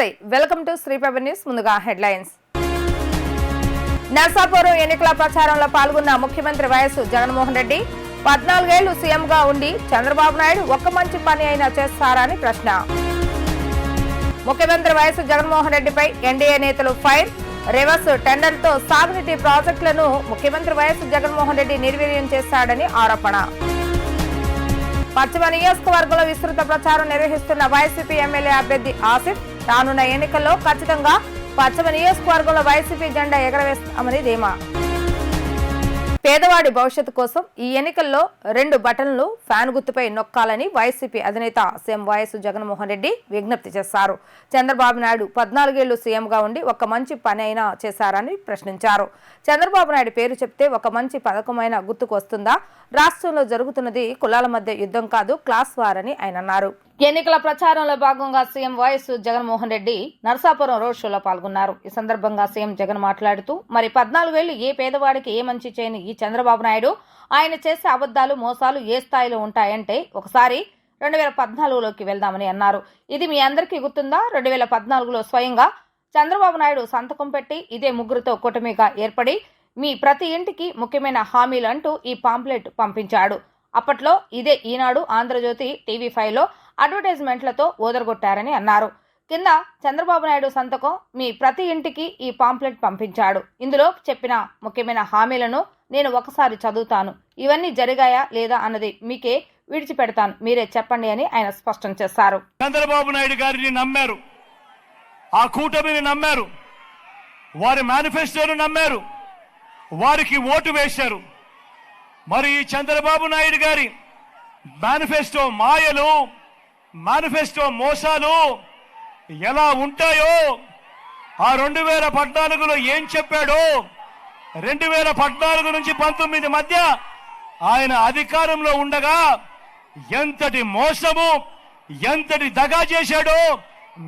నమస్తే, welcome to Sriprabha news. ముందుగా headlines. Narsapuram ఎన్నికల ప్రచారంలో పాల్గొన్న ముఖ్యమంత్రి వైఎస్ జగన్మోహన్ రెడ్డి 14 ఏళ్లు సీఎంగా ఉండి చంద్రబాబు నాయుడు ఒక్క మంచి పని అయినా చేస్తారని ప్రశ్న. ముఖ్యమంత్రి వైఎస్ జగన్మోహన్ రెడ్డిపై ఎన్డీఏ నేతలు ఫైర్. రివర్స్ టెండర్లతో సాగునీటి ప్రాజెక్టులను ముఖ్యమంత్రి వైఎస్ జగన్మోహన్ రెడ్డి నిర్వీర్యం చేశాడని ఆరోపణ. పశ్చిమ నియోజకవర్గంలో విస్తృత ప్రచారం నిర్వహిస్తున్న వైసీపీ ఎమ్మెల్యే అభ్యర్థి ఆసిఫ్ రానున్న ఎన్నికల్లో ఖచ్చితంగా పశ్చిమ నియోజకవర్గంలో వైసీపీ జెండా ఎగరవేస్తామని ధీమా. పేదవాడి భవిష్యత్తు కోసం ఈ ఎన్నికల్లో 2 బటన్లు ఫ్యాన్ గుర్తుపై నొక్కాలని వైసీపీ అధినేత సీఎం వైఎస్ జగన్మోహన్ రెడ్డి విజ్ఞప్తి చేశారు. చంద్రబాబు నాయుడు 14 ఏళ్లు సీఎంగా ఉండి ఒక మంచి పని అయినా చేశారని ప్రశ్నించారు. చంద్రబాబు నాయుడు పేరు చెప్తే ఒక మంచి పథకమైన గుర్తుకు వస్తుందా? రాష్ట్రంలో జరుగుతున్నది కులాల మధ్య యుద్ధం కాదు, క్లాస్ వార్ అని ఆయన అన్నారు. ఎన్నికల ప్రచారంలో భాగంగా CM YS Jaganmohan Reddy Narsapuram road షోలో పాల్గొన్నారు. ఈ సందర్భంగా సీఎం జగన్ మాట్లాడుతూ, మరి 14 ఏళ్లు ఏ పేదవాడికి ఏ మంచి చేయని ఈ చంద్రబాబు నాయుడు ఆయన చేసే అబద్దాలు మోసాలు ఏ స్థాయిలో ఉంటాయంటే ఒకసారి 2014లోకి వెళ్దామని అన్నారు. ఇది మీ అందరికీ గుర్తుందా? 2014లో స్వయంగా చంద్రబాబు నాయుడు సంతకం పెట్టి ఇదే ముగ్గురుతో కూటమిగా ఏర్పడి మీ ప్రతి ఇంటికి ముఖ్యమైన హామీలు అంటూ ఈ పాంప్లెట్ పంపించాడు. అప్పట్లో ఇదే ఈనాడు, ఆంధ్రజ్యోతి, టీవీ5లో అడ్వర్టైజ్మెంట్లతో ఓదరగొట్టారని అన్నారు. కింద చంద్రబాబు నాయుడు సంతకం మీ ప్రతి ఇంటికి ఈ పాంప్లెట్ పంపించాడు. ఇందులో చెప్పిన ముఖ్యమైన హామీలను నేను ఒకసారి చదువుతాను. ఇవన్నీ జరిగాయా లేదా అన్నది మీకే విడిచిపెడతాను, మీరే చెప్పండి అని ఆయన స్పష్టం చేశారు. చంద్రబాబు నాయుడు గారిని నమ్మారు, ఆ కూటమిని నమ్మారు, వారి మేనిఫెస్టోను నమ్మారు, వారికి ఓటు వేశారు. మరి ఈ చంద్రబాబు నాయుడు గారి మేనిఫెస్టో మాయలు, మేనిఫెస్టో మోసాలు ఎలా ఉంటాయో, ఆ 2014లో ఏం చెప్పాడో, 2014 నుంచి 19 మధ్య ఆయన అధికారంలో ఉండగా ఎంతటి మోసము, ఎంతటి దగా చేశాడో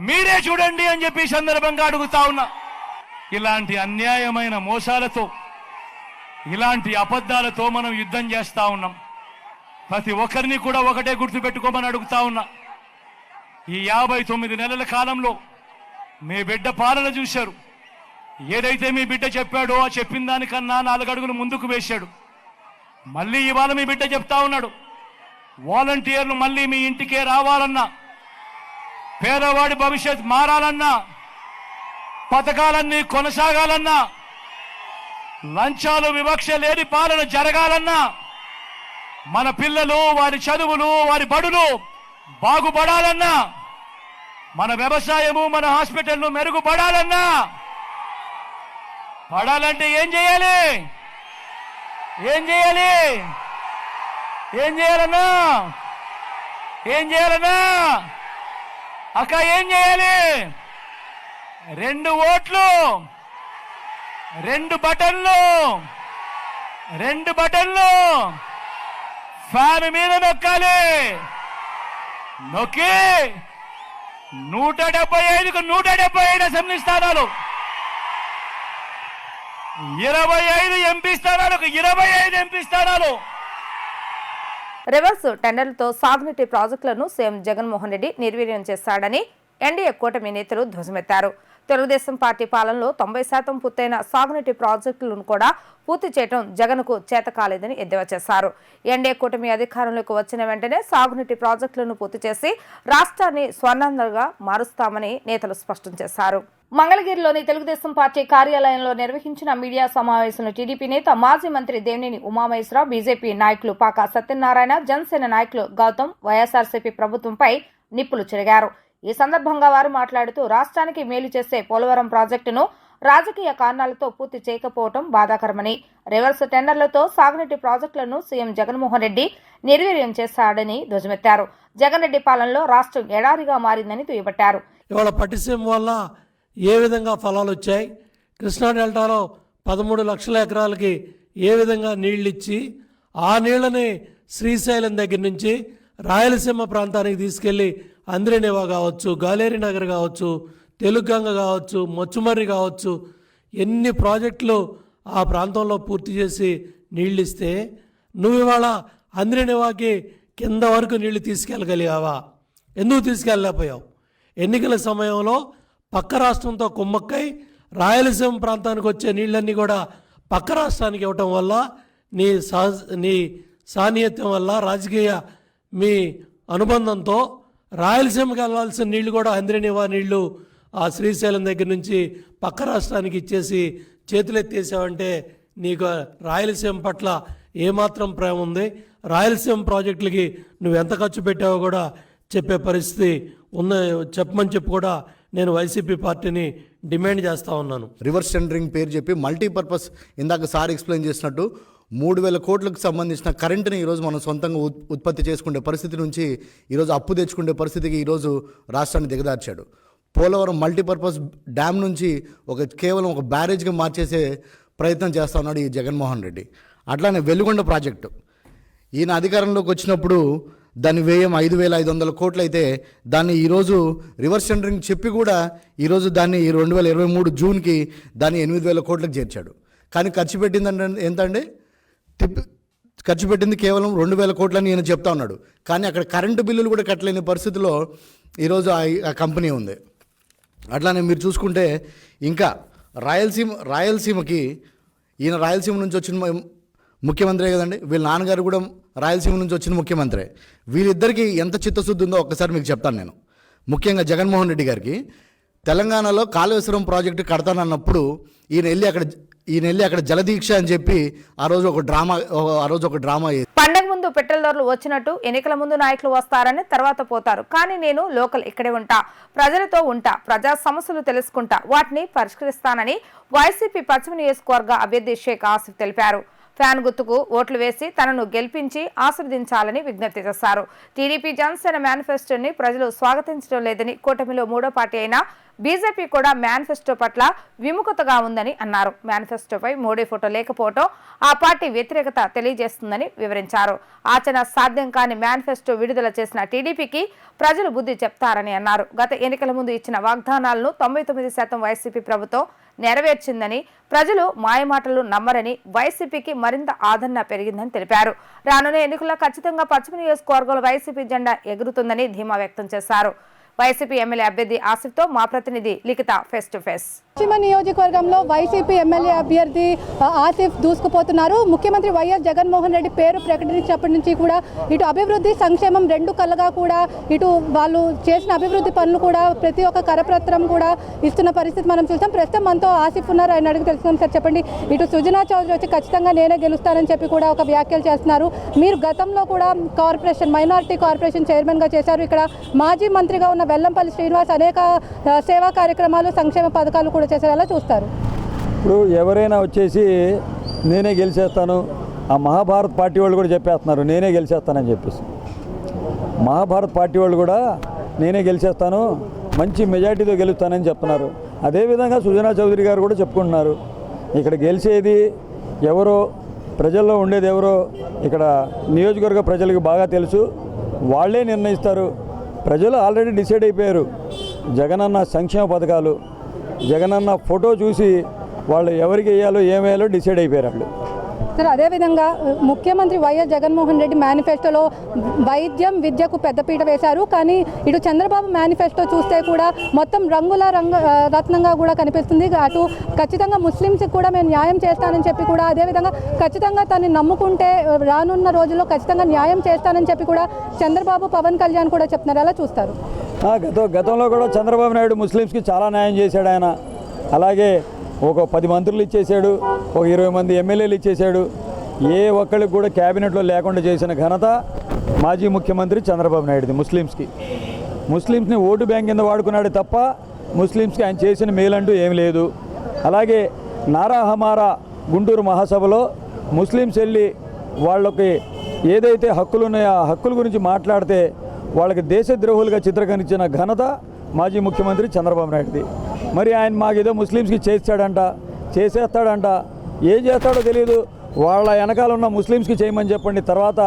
మీరే చూడండి అని చెప్పి సందర్భంగా అడుగుతా ఉన్నా. ఇలాంటి అన్యాయమైన మోసాలతో, ఇలాంటి అబద్ధాలతో మనం యుద్ధం చేస్తా ఉన్నాం. ప్రతి ఒక్కరిని కూడా ఒకటే గుర్తుపెట్టుకోమని అడుగుతా ఉన్నా. ఈ 59 నెలల కాలంలో మీ బిడ్డ పాలన చూశారు. ఏదైతే మీ బిడ్డ చెప్పాడో ఆ చెప్పిన దానికన్నా 4 అడుగులు ముందుకు వేశాడు. మళ్ళీ ఇవాళ మీ బిడ్డ చెప్తా ఉన్నాడు, వాలంటీర్లు మళ్ళీ మీ ఇంటికే రావాలన్నా, పేదవాడి భవిష్యత్ మారాలన్నా, పథకాలన్నీ కొనసాగాలన్నా, లంచాలు వివక్ష లేని పాలన జరగాలన్నా, మన పిల్లలు వారి చదువులు వారి బడులు బాగుపడాలన్నా, మన వ్యవసాయము మన హాస్పిటల్ను మెరుగుపడాలన్నా, పడాలంటే ఏం చేయాలి? ఏం చేయాలి? ఏం చేయాలన్నా? ఏం చేయాలన్నా? అక్క ఏం చేయాలి? 2 ఓట్లు, 2 బటన్లు, 2 బటన్లు ఫ్యాన్ మీద నొక్కాలి. నొక్కి 175కు 175 అసెంబ్లీ స్థానాలు, 25 ఎంపీ స్థానాలకు 25 ఎంపీ స్థానాలు. రివర్స్ టెండర్లతో సాగునీటి ప్రాజెక్టులను సీఎం జగన్మోహన్ రెడ్డి నిర్వీర్యం చేశాడని ఎన్డీఏ కూటమి నేతలు ధ్వజమెత్తారు. తెలుగుదేశం పార్టీ పాలనలో 90% పూర్తయిన సాగునీటి ప్రాజెక్టులను కూడా పూర్తి చేయడం జగన్కు చేత కాలేదని ఎద్దేవా చేశారు. ఎన్డీఏ కూటమి అధికారంలోకి వచ్చిన వెంటనే సాగునీటి ప్రాజెక్టులను పూర్తి చేసి రాష్ట్రాన్ని స్వర్ణాంధ్రగా మారుస్తామని నేతలు స్పష్టం చేశారు. మంగళగిరిలోని తెలుగుదేశం పార్టీ కార్యాలయంలో నిర్వహించిన మీడియా సమావేశంలో టీడీపీ నేత మాజీ మంత్రి దేవినేని ఉమామహేశ్వరరావు, బీజేపీ నాయకులు పాకా సత్యనారాయణ, జనసేన నాయకులు గౌతమ్ వైఎస్ఆర్సీపీ ప్రభుత్వంపై నిప్పులు చెరిగారు. ఈ సందర్భంగా వారు మాట్లాడుతూ, రాష్ట్రానికి మేలు చేసే పోలవరం ప్రాజెక్టును రాజకీయ కారణాలతో పూర్తి చేయకపోవడం బాధాకరమని, రివర్స్ టెండర్లతో సాగునీటి ప్రాజెక్టులను సీఎం జగన్మోహన్ రెడ్డి నిర్వీర్యం చేశాడని ధ్వజమెత్తారు. జగన్ రెడ్డి పాలనలో రాష్ట్రం ఎడారిగా మారిందని దుయ్యబట్టారు. ఇవాళ పట్టిసీమ వల్ల ఏ విధంగా ఫలాలు వచ్చాయి, కృష్ణా డెల్టాలో 13 లక్షల ఎకరాలకి ఏ విధంగా నీళ్ళు ఇచ్చి ఆ నీళ్ళని శ్రీశైలం దగ్గర నుంచి రాయలసీమ ప్రాంతానికి తీసుకెళ్ళి అంద్రేనేవా కావచ్చు, గాలేరి నగర్ కావచ్చు, తెలుగంగ కావచ్చు, మొచ్చుమర్రి కావచ్చు, ఎన్ని ప్రాజెక్టులు ఆ ప్రాంతంలో పూర్తి చేసి నీళ్ళు ఇస్తే నువ్వు ఇవాళ అంద్రేనేవాకి కింద వరకు నీళ్లు తీసుకెళ్ళగలిగావా? ఎందుకు తీసుకెళ్ళలేకపోయావు? ఎన్నికల సమయంలో పక్క రాష్ట్రంతో కుమ్మక్కై రాయలసీమ ప్రాంతానికి వచ్చే నీళ్ళన్నీ కూడా పక్క రాష్ట్రానికి ఇవ్వటం వల్ల నీ సాన్నిహిత్యం వల్ల రాజకీయ మీ అనుబంధంతో రాయలసీమకి వెళ్ళాల్సిన నీళ్లు కూడా అంద్రినివా నీళ్లు ఆ శ్రీశైలం దగ్గర నుంచి పక్క రాష్ట్రానికి ఇచ్చేసి చేతులెత్తేసావంటే నీకు రాయలసీమ పట్ల ఏమాత్రం ప్రేమ ఉంది, రాయలసీమ ప్రాజెక్టులకి నువ్వు ఎంత ఖర్చు పెట్టావో కూడా చెప్పే పరిస్థితి చెప్పమని చెప్పి కూడా నేను వైసీపీ పార్టీని డిమాండ్ చేస్తూ ఉన్నాను. రివర్స్ టెండరింగ్ పేరు చెప్పి మల్టీపర్పస్, ఇందాక సార్ ఎక్స్ప్లెయిన్ చేసినట్టు 3,000 కోట్లకు సంబంధించిన కరెంటుని ఈరోజు మనం సొంతంగా ఉత్పత్తి చేసుకునే పరిస్థితి నుంచి ఈరోజు అప్పు తెచ్చుకునే పరిస్థితికి ఈరోజు రాష్ట్రాన్ని దిగదార్చాడు. పోలవరం మల్టీపర్పస్ డ్యామ్ నుంచి కేవలం ఒక బ్యారేజ్గా మార్చేసే ప్రయత్నం చేస్తూ ఉన్నాడు ఈ జగన్మోహన్ రెడ్డి. అట్లానే వెలుగొండ ప్రాజెక్టు ఈయన అధికారంలోకి వచ్చినప్పుడు దాని వ్యయం 5,500 కోట్లు అయితే దాన్ని ఈరోజు రివర్స్ టెండరింగ్ చెప్పి కూడా ఈరోజు దాన్ని 2023 జూన్కి దాన్ని 8,000 కోట్లకు చేర్చాడు. కానీ ఖర్చు పెట్టిందంటే ఎంత అండి? ఖర్చు పెట్టింది కేవలం 2,000 కోట్లని ఈయన చెప్తా ఉన్నాడు. కానీ అక్కడ కరెంటు బిల్లులు కూడా కట్టలేని పరిస్థితిలో ఈరోజు ఆ కంపెనీ ఉంది. అట్లానే మీరు చూసుకుంటే ఇంకా రాయలసీమకి ఈయన రాయలసీమ నుంచి వచ్చిన ముఖ్యమంత్రే కదండి, వీళ్ళ నాన్నగారు కూడా రాయలసీమ నుంచి వచ్చిన ముఖ్యమంత్రే. వీళ్ళిద్దరికీ ఎంత చిత్తశుద్ధి ఉందో ఒక్కసారి మీకు చెప్తాను నేను. ముఖ్యంగా జగన్మోహన్ రెడ్డి గారికి తెలంగాణలో కాళేశ్వరం ప్రాజెక్టు కడతానన్నప్పుడు ఈయన వెళ్ళి అక్కడ జలదీక్ష అని చెప్పి ఆ రోజు ఒక డ్రామా పండగ ముందు పెట్రోల్ ధరలు వచ్చినట్టు ఎన్నికల ముందు నాయకులు వస్తారని తర్వాత పోతారు, కానీ నేను లోకల్ ఇక్కడే ఉంటా, ప్రజలతో ఉంటా, ప్రజా సమస్యలు తెలుసుకుంటా, వాటిని పరిష్కరిస్తానని వైసీపీ పశ్చిమ నియోజకవర్గ అభ్యర్థి షేక్ ఆసిఫ్ తెలిపారు. ఫ్యాన్ గుర్తుకు ఓట్లు వేసి తనను గెలిపించి ఆశీర్వదించాలని విజ్ఞప్తి చేశారు. టీడీపీ జనసేన మేనిఫెస్టోని ప్రజలు స్వాగతించడం లేదని, కూటమిలో మూడో పార్టీ అయిన బీజేపీ కూడా మేనిఫెస్టో పట్ల విముఖతగా ఉందని అన్నారు. మేనిఫెస్టోపై మోడీ ఫోటో లేకపోవడం ఆ పార్టీ వ్యతిరేకత తెలియజేస్తుందని వివరించారు. ఆచరణ సాధ్యం కాని మేనిఫెస్టో విడుదల చేసిన టీడీపీకి ప్రజలు బుద్ధి చెప్తారని అన్నారు. గత ఎన్నికల ముందు ఇచ్చిన వాగ్దానాలను 99% వైసీపీ ప్రభుత్వం నెరవేర్చిందని, ప్రజలు మాయమాటలు నమ్మరని, వైసీపీకి మరింత ఆదరణ పెరిగిందని తెలిపారు. రానున్న ఎన్నికల్లో ఖచ్చితంగా పశ్చిమ నియోజకవర్గంలో వైసీపీ జెండా ఎగురుతుందని ధీమా వ్యక్తం చేశారు. వైసీపీ ఎమ్మెల్యే అభ్యర్థి ఆసిఫ్తో మా ప్రతినిధి లిఖిత ఫేస్ టు ఫేస్. పశ్చిమ నియోజకవర్గంలో వైసీపీ ఎమ్మెల్యే అభ్యర్థి ఆసిఫ్ దూసుకుపోతున్నారు. ముఖ్యమంత్రి వైఎస్ జగన్మోహన్ రెడ్డి పేరు ప్రకటించినప్పటి నుంచి కూడా ఇటు అభివృద్ధి సంక్షేమం రెండు కళ్ళగా కూడా ఇటు వాళ్ళు చేసిన అభివృద్ధి పనులు కూడా ప్రతి ఒక్క కరపత్రం కూడా ఇస్తున్న పరిస్థితి మనం చూసాం. ప్రస్తుతం మనతో ఆసిఫ్ ఉన్నారు, ఆయన అడిగి తెలుసుకున్నాం. సార్ చెప్పండి, ఇటు సుజనా చౌదరి వచ్చి ఖచ్చితంగా నేనే గెలుస్తానని చెప్పి కూడా ఒక వ్యాఖ్యలు చేస్తున్నారు. మీరు గతంలో కూడా మైనారిటీ కార్పొరేషన్ చైర్మన్గా చేశారు. ఇక్కడ మాజీ మంత్రిగా ఉన్న వెల్లంపల్లి శ్రీనివాస్ అనేక సేవా కార్యక్రమాలు సంక్షేమ పథకాలు కూడా చేశారు. ఎలా చూస్తారు? ఇప్పుడు ఎవరైనా వచ్చేసి నేనే గెలిచేస్తాను, ఆ మహాభారత్ పార్టీ వాళ్ళు కూడా చెప్పేస్తున్నారు నేనే గెలిచేస్తానని చెప్పేసి. మహాభారత్ పార్టీ వాళ్ళు కూడా నేనే గెలిచేస్తాను, మంచి మెజార్టీతో గెలుస్తానని చెప్తున్నారు. అదేవిధంగా సుజనా చౌదరి గారు కూడా చెప్పుకుంటున్నారు. ఇక్కడ గెలిచేది ఎవరో, ప్రజల్లో ఉండేది ఎవరో ఇక్కడ నియోజకవర్గ ప్రజలకు బాగా తెలుసు, వాళ్ళే నిర్ణయిస్తారు. ప్రజలు ఆల్రెడీ డిసైడ్ అయిపోయారు. జగనన్న సంక్షేమ పథకాలు, జగనన్న ఫోటో చూసి వాళ్ళు ఎవరికి వేయాలో ఏమేయాలో డిసైడ్ అయిపోయారు వాళ్ళు. సార్, అదేవిధంగా ముఖ్యమంత్రి వైఎస్ జగన్మోహన్ రెడ్డి మేనిఫెస్టోలో వైద్యం విద్యకు పెద్దపీట వేశారు. కానీ ఇటు చంద్రబాబు మేనిఫెస్టో చూస్తే కూడా మొత్తం రత్నంగా కూడా కనిపిస్తుంది. అటు ఖచ్చితంగా ముస్లింస్కి కూడా మేము న్యాయం చేస్తానని చెప్పి కూడా, అదేవిధంగా ఖచ్చితంగా తనని నమ్ముకుంటే రానున్న రోజుల్లో ఖచ్చితంగా న్యాయం చేస్తానని చెప్పి కూడా చంద్రబాబు పవన్ కళ్యాణ్ కూడా చెప్తున్నారు. ఎలా చూస్తారు? గతంలో కూడా చంద్రబాబు నాయుడు ముస్లింస్కి చాలా న్యాయం చేశాడు ఆయన. అలాగే ఒక 10 మంత్రులు ఇచ్చేసాడు, ఒక 20 మంది ఎమ్మెల్యేలు ఇచ్చేసాడు. ఏ ఒక్కరికి కూడా క్యాబినెట్లో లేకుండా చేసిన ఘనత మాజీ ముఖ్యమంత్రి చంద్రబాబు నాయుడుది. ముస్లింస్ని ఓటు బ్యాంక్ కింద వాడుకున్నాడు తప్ప ముస్లింస్కి ఆయన చేసిన మేలంటూ ఏమి లేదు. అలాగే నారా హమారా గుంటూరు మహాసభలో ముస్లింస్ వెళ్ళి వాళ్ళకి ఏదైతే హక్కులు ఉన్నాయో ఆ హక్కుల గురించి మాట్లాడితే వాళ్ళకి దేశద్రోహులుగా చిత్రీకరించిన ఘనత మాజీ ముఖ్యమంత్రి చంద్రబాబు నాయుడుది. మరి ఆయన మాకేదో ముస్లింస్కి చేసేస్తాడంట, ఏం చేస్తాడో తెలియదు. వాళ్ళ వెనకాల ఉన్న ముస్లింస్కి చేయమని చెప్పండి, తర్వాత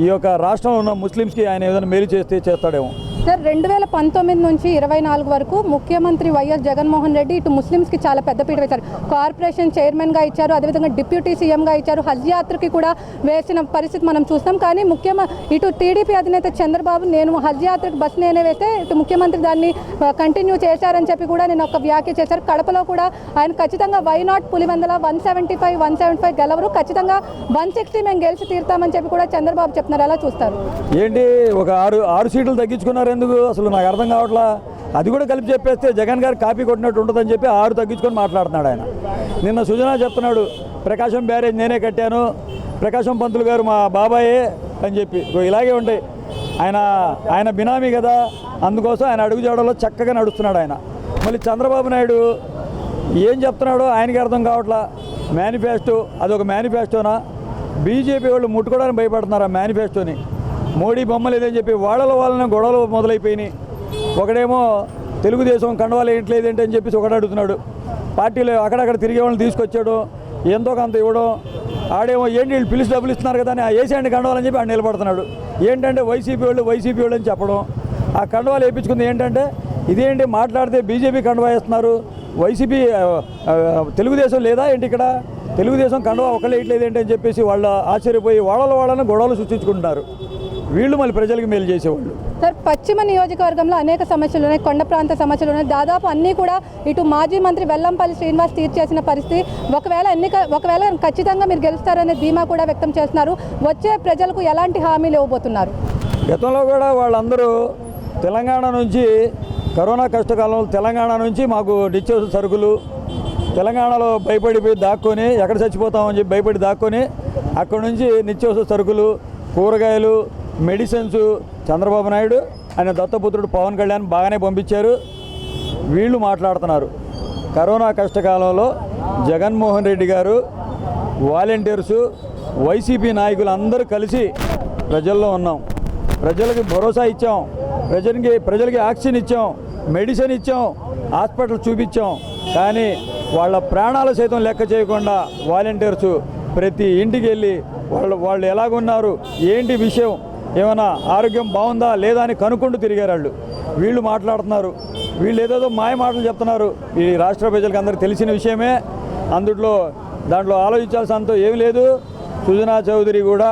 ఈ యొక్క రాష్ట్రంలో ఉన్న ముస్లింస్కి ఆయన ఏదైనా మేలు చేస్తాడేమో. సార్ 2019 నుంచి 24 వరకు ముఖ్యమంత్రి వైఎస్ జగన్మోహన్ రెడ్డి ఇటు ముస్లిమ్స్కి చాలా పెద్దపీట వేశారు. కార్పొరేషన్ చైర్మన్గా ఇచ్చారు, అదేవిధంగా డిప్యూటీ సీఎంగా ఇచ్చారు, హజ్ యాత్రకి కూడా వేసిన పరిస్థితి మనం చూస్తాం. కానీ ఇటు టీడీపీ అధినేత చంద్రబాబు నేను హజ్ యాత్రకు బస్ నేనే వేస్తే ఇటు ముఖ్యమంత్రి దాన్ని కంటిన్యూ చేశారని చెప్పి కూడా నేను ఒక వ్యాఖ్య చేశారు. కడపలో కూడా ఆయన ఖచ్చితంగా వై నాట్ పులివెందుల 175, 175 గెలవరు, ఖచ్చితంగా 160 మేము గెలిచి తీరుతామని చెప్పి కూడా చంద్రబాబు చెప్తున్నారు. ఎలా చూస్తారు? ఏంటి ఒక ఆరు సీట్లు తగ్గించుకున్నారు ఎందుకు అసలు నాకు అర్థం కావట్లా. అది కూడా కలిపి చెప్పేస్తే జగన్ గారు కాపీ కొట్టినట్టు ఉంటుందని చెప్పి 6 తగ్గించుకొని మాట్లాడుతున్నాడు ఆయన. నిన్న సుజనా చెప్తున్నాడు ప్రకాశం బ్యారేజ్ నేనే కట్టాను, ప్రకాశం పంతులు గారు మా బాబాయే అని చెప్పి. ఇలాగే ఉంటాయి. ఆయన బినామీ కదా, అందుకోసం ఆయన అడుగుజాడలో చక్కగా నడుస్తున్నాడు ఆయన. మళ్ళీ చంద్రబాబు నాయుడు ఏం చెప్తున్నాడో ఆయనకి అర్థం కావట్లా. మేనిఫెస్టో అదొక మేనిఫెస్టోనా? బీజేపీ వాళ్ళు ముట్టుకోవడానికి భయపడుతున్నారు ఆ మేనిఫెస్టోని. మోడీ బొమ్మ లేదని చెప్పి వాళ్ళని గొడవలు మొదలైపోయినాయి. ఒకడేమో తెలుగుదేశం కండవాలు ఏంట్లేదేంటి అని చెప్పేసి ఒకటి అడుగుతున్నాడు. పార్టీలో అక్కడక్కడ తిరిగే వాళ్ళని తీసుకొచ్చాడు, ఎంతో కొంత ఇవ్వడం. ఆడేమో ఏంటి వీళ్ళు పిలిచి డబ్బులు ఇస్తున్నారు కదా అని ఆ ఏసీఎండి కండవాలని చెప్పి ఆడ నిలబడుతున్నాడు. ఏంటంటే వైసీపీ వాళ్ళు అని చెప్పడం. ఆ కండవాలు వేయించుకుంది ఏంటంటే ఇదేంటి మాట్లాడితే బీజేపీ కండవా వేస్తున్నారు, వైసీపీ తెలుగుదేశం లేదా ఏంటి ఇక్కడ, తెలుగుదేశం కండవా ఒకళ్ళే ఇట్లేదేంటి అని చెప్పేసి వాళ్ళు ఆశ్చర్యపోయి వాళ్ళని గొడవలు సృష్టించుకుంటున్నారు. వీళ్ళు మళ్ళీ ప్రజలకు మేలు చేసేవాళ్ళు. సార్ పశ్చిమ నియోజకవర్గంలో అనేక సమస్యలు ఉన్నాయి, కొండ ప్రాంత సమస్యలు ఉన్నాయి. దాదాపు అన్నీ కూడా ఇటు మాజీ మంత్రి వెల్లంపల్లి శ్రీనివాస్ తీర్చేసిన పరిస్థితి. ఒకవేళ ఖచ్చితంగా మీరు గెలుస్తారనే ధీమా కూడా వ్యక్తం చేస్తున్నారు. వచ్చే ప్రజలకు ఎలాంటి హామీలు ఇవ్వబోతున్నారు? గతంలో కూడా వాళ్ళందరూ తెలంగాణ నుంచి కరోనా కష్టకాలంలో తెలంగాణ నుంచి మాకు నిత్యావసర సరుకులు తెలంగాణలో భయపడిపోయి దాక్కొని ఎక్కడ చచ్చిపోతామని చెప్పి భయపడి దాక్కొని అక్కడ నుంచి నిత్యావసర సరుకులు, కూరగాయలు, మెడిసిన్స్ చంద్రబాబు నాయుడు ఆయన దత్తపుత్రుడు పవన్ కళ్యాణ్ బాగానే పంపించారు. వీళ్ళు మాట్లాడుతున్నారు కరోనా కష్టకాలంలో జగన్మోహన్ రెడ్డి గారు, వాలంటీర్సు, వైసీపీ నాయకులు అందరూ కలిసి ప్రజల్లో ఉన్నాం, ప్రజలకి భరోసా ఇచ్చాం, ప్రజలకి ఆక్సిజన్ ఇచ్చాం, మెడిసిన్ ఇచ్చాం, హాస్పిటల్ చూపించాం. కానీ వాళ్ళ ప్రాణాలు సైతం లెక్క చేయకుండా వాలంటీర్సు ప్రతి ఇంటికి వెళ్ళి వాళ్ళు ఎలాగున్నారు, ఏంటి విషయం, ఏమైనా ఆరోగ్యం బాగుందా లేదా అని కనుక్కుంటూ తిరిగారు. వీళ్ళు మాట్లాడుతున్నారు, వీళ్ళు ఏదేదో మాయ మాటలు చెప్తున్నారు. ఈ రాష్ట్ర ప్రజలకు అందరికీ తెలిసిన విషయమే, దాంట్లో ఆలోచించాల్సినంత ఏమీ లేదు. సుజనా చౌదరి కూడా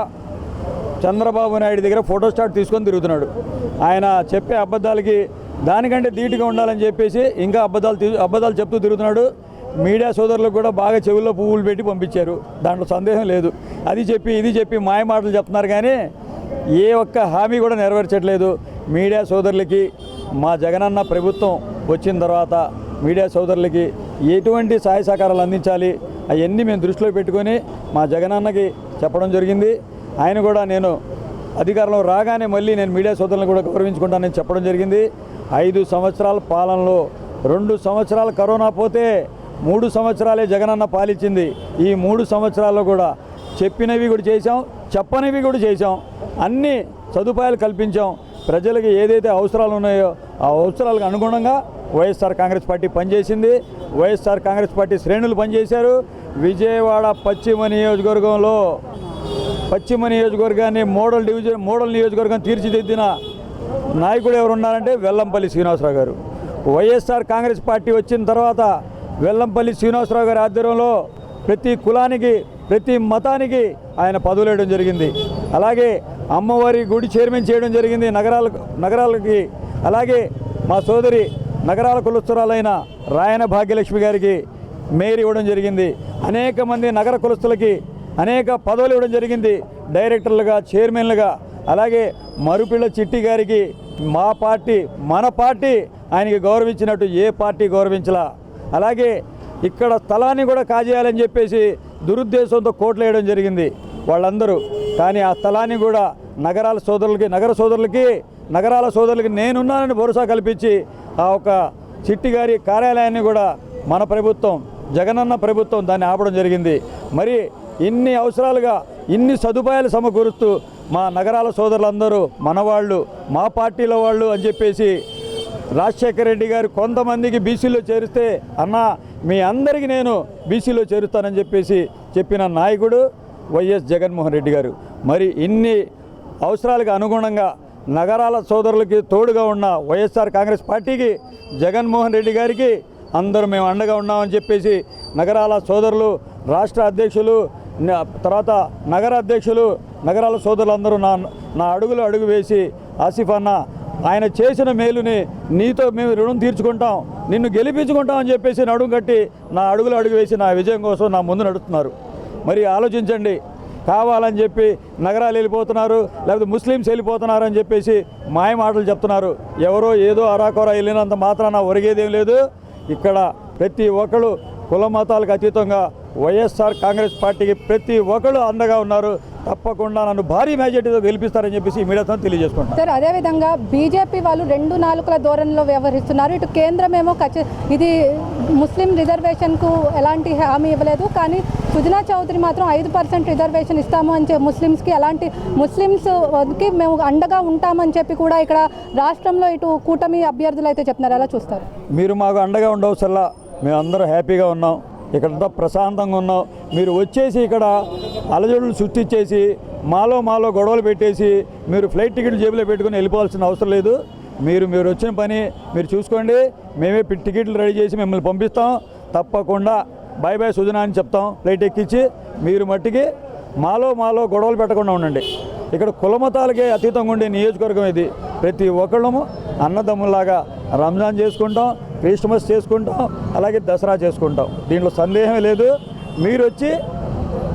చంద్రబాబు నాయుడు దగ్గర ఫోటోస్టాట్ తీసుకొని తిరుగుతున్నాడు. ఆయన చెప్పే అబద్ధాలకి దానికంటే ధీటుగా ఉండాలని చెప్పేసి ఇంకా అబద్ధాలు చెప్తూ తిరుగుతున్నాడు. మీడియా సోదరులకు కూడా బాగా చెవుల్లో పువ్వులు పెట్టి పంపించారు, దాంట్లో సందేహం లేదు. అది చెప్పి ఇది చెప్పి మాయ మాటలు చెప్తున్నారు కానీ ఏ ఒక్క హామీ కూడా నెరవేర్చట్లేదు. మీడియా సోదరులకి మా జగనన్న ప్రభుత్వం వచ్చిన తర్వాత మీడియా సోదరులకి ఎటువంటి సహాయ సహకారాలు అందించాలి అవన్నీ మేము దృష్టిలో పెట్టుకొని మా జగనన్నకి చెప్పడం జరిగింది. ఆయన కూడా నేను అధికారంలో రాగానే మళ్ళీ నేను మీడియా సోదరులను కూడా గౌరవించుకుంటానని చెప్పడం జరిగింది. 5 సంవత్సరాల పాలనలో 2 సంవత్సరాలు కరోనా పోతే 3 సంవత్సరాలే జగనన్న పాలించింది. ఈ 3 సంవత్సరాల్లో కూడా చెప్పినవి కూడా చేశాం, చెప్పనివి కూడా చేశాం, అన్ని సదుపాయాలు కల్పించాం. ప్రజలకు ఏదైతే అవసరాలు ఉన్నాయో ఆ అవసరాలకు అనుగుణంగా వైఎస్ఆర్ కాంగ్రెస్ పార్టీ పనిచేసింది. వైఎస్ఆర్ కాంగ్రెస్ పార్టీ శ్రేణులు పనిచేశారు. విజయవాడ పశ్చిమ నియోజకవర్గాన్ని మోడల్ నియోజకవర్గం తీర్చిదిద్దిన నాయకుడు ఎవరు ఉన్నారంటే వెల్లంపల్లి శ్రీనివాసరావు గారు. వైఎస్ఆర్ కాంగ్రెస్ పార్టీ వచ్చిన తర్వాత వెల్లంపల్లి శ్రీనివాసరావు గారి ఆధ్వర్యంలో ప్రతి కులానికి, ప్రతి మతానికి ఆయన పదవులు వేయడం జరిగింది. అలాగే అమ్మవారి గుడి చైర్మన్ చేయడం జరిగింది నగరాలకి. అలాగే మా సోదరి నగరాల కులస్తురాలైన రాయన భాగ్యలక్ష్మి గారికి మేయర్ ఇవ్వడం జరిగింది. అనేక మంది నగర కులస్తులకి అనేక పదవులు ఇవ్వడం జరిగింది, డైరెక్టర్లుగా, చైర్మన్లుగా. అలాగే మరుపిళ్ళ చిట్టి గారికి మన పార్టీ ఆయనకి గౌరవించినట్టు ఏ పార్టీ గౌరవించలా. అలాగే ఇక్కడ స్థలాన్ని కూడా కాజేయాలని చెప్పేసి దురుద్దేశంతో కోట్లు వేయడం జరిగింది వాళ్ళందరూ. కానీ ఆ స్థలాన్ని కూడా నగరాల సోదరులకి నేనున్నానని భరోసా కల్పించి ఆ ఒక చిట్టి గారి కార్యాలయాన్ని కూడా మన ప్రభుత్వం, జగనన్న ప్రభుత్వం దాన్ని ఆపడం జరిగింది. మరి ఇన్ని అవసరాలుగా ఇన్ని సదుపాయాలు సమకూరుస్తూ మా నగరాల సోదరులందరూ మనవాళ్ళు, మా పార్టీలో వాళ్ళు అని చెప్పేసి రాజశేఖర రెడ్డి గారు కొంతమందికి బీసీలో చేరిస్తే అన్న మీ అందరికీ నేను బీసీలో చేరుస్తానని చెప్పేసి చెప్పిన నాయకుడు వైఎస్ జగన్మోహన్ రెడ్డి గారు. మరి ఇన్ని అవసరాలకు అనుగుణంగా నగరాల సోదరులకి తోడుగా ఉన్న వైఎస్ఆర్ కాంగ్రెస్ పార్టీకి, జగన్మోహన్ రెడ్డి గారికి అందరూ మేము అండగా ఉన్నామని చెప్పేసి నగరాల సోదరులు, రాష్ట్ర అధ్యక్షులు, తర్వాత నగర అధ్యక్షులు, నగరాల సోదరులందరూ నా అడుగు వేసి ఆసిఫ్ అన్న ఆయన చేసిన మేలుని నీతో మేము రుణం తీర్చుకుంటాం, నిన్ను గెలిపించుకుంటాం అని చెప్పేసి నడుము కట్టి నా అడుగు వేసి నా విజయం కోసం నా ముందు నడుస్తున్నారు. మరి ఆలోచించండి, కావాలని చెప్పి నగరాలు వెళ్ళిపోతున్నారు, లేకపోతే ముస్లిమ్స్ వెళ్ళిపోతున్నారు అని చెప్పేసి మాయ మాటలు చెప్తున్నారు. ఎవరో ఏదో అరాకొరా వెళ్ళినంత మాత్రాన ఒరిగేదేం లేదు. ఇక్కడ ప్రతి ఒక్కరు కుల మతాలకు అతీతంగా వైఎస్ఆర్ కాంగ్రెస్ పార్టీకి ప్రతి ఒక్కరు అండగా ఉన్నారు. తప్పకుండా నన్ను భారీ మెజార్టీతో గెలిపిస్తారని చెప్పేసి ఈ మీడియాతో తెలియజేసుకుంటాను. సార్, అదేవిధంగా బీజేపీ వాళ్ళు 2 నాలుకల ధోరణిలో వ్యవహరిస్తున్నారు. ఇటు కేంద్రమేమో ఇది ముస్లిం రిజర్వేషన్కు ఎలాంటి హామీ ఇవ్వలేదు, కానీ సుజనా చౌదరి మాత్రం 5% రిజర్వేషన్ ఇస్తాము అని చెప్పి ముస్లిమ్స్కి మేము అండగా ఉంటామని చెప్పి కూడా ఇక్కడ రాష్ట్రంలో ఇటు కూటమి అభ్యర్థులు అయితే చెప్తున్నారు. ఎలా చూస్తారు? మీరు మాకు అండగా ఉండవసల్లా మేము అందరూ హ్యాపీగా ఉన్నాం, ఇక్కడంతా ప్రశాంతంగా ఉన్నాం. మీరు వచ్చేసి ఇక్కడ అలజడులు సృష్టించేసి మాలో గొడవలు పెట్టేసి మీరు ఫ్లైట్ టికెట్లు జేబులో పెట్టుకుని వెళ్ళిపోవాల్సిన అవసరం లేదు. మీరు వచ్చిన పని మీరు చూసుకోండి, మేమే టికెట్లు రెడీ చేసి మిమ్మల్ని పంపిస్తాం. తప్పకుండా బాయ్ బాయ్ సుజనా అని చెప్తాం ఫ్లైట్ ఎక్కించి. మీరు మట్టికి మాలో గొడవలు పెట్టకుండా ఉండండి. ఇక్కడ కులమతాలకే అతీతంగా ఉండే నియోజకవర్గం ఇది. ప్రతి ఒక్కళ్ళము అన్నదమ్ములాగా రంజాన్ చేసుకుంటాం, క్రిస్మస్ చేసుకుంటాం, అలాగే దసరా చేసుకుంటాం. దీంట్లో సందేహం లేదు. మీరు వచ్చి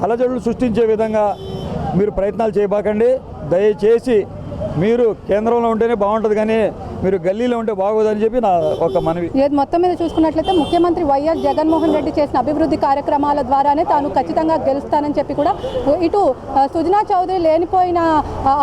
అలజడులు సృష్టించే విధంగా మీరు ప్రయత్నాలు చేయబాకండి. దయచేసి మీరు కేంద్రంలో ఉంటేనే బాగుంటుంది, కానీ మీరు గల్లీలో ఉంటే బాగోదని చెప్పి నా ఒక మనవి. మొత్తం మీద చూసుకున్నట్లయితే ముఖ్యమంత్రి వైఎస్ జగన్మోహన్ రెడ్డి చేసిన అభివృద్ధి కార్యక్రమాల ద్వారానే తాను ఖచ్చితంగా గెలుస్తానని చెప్పి కూడా ఇటు సుజనా చౌదరి లేనిపోయిన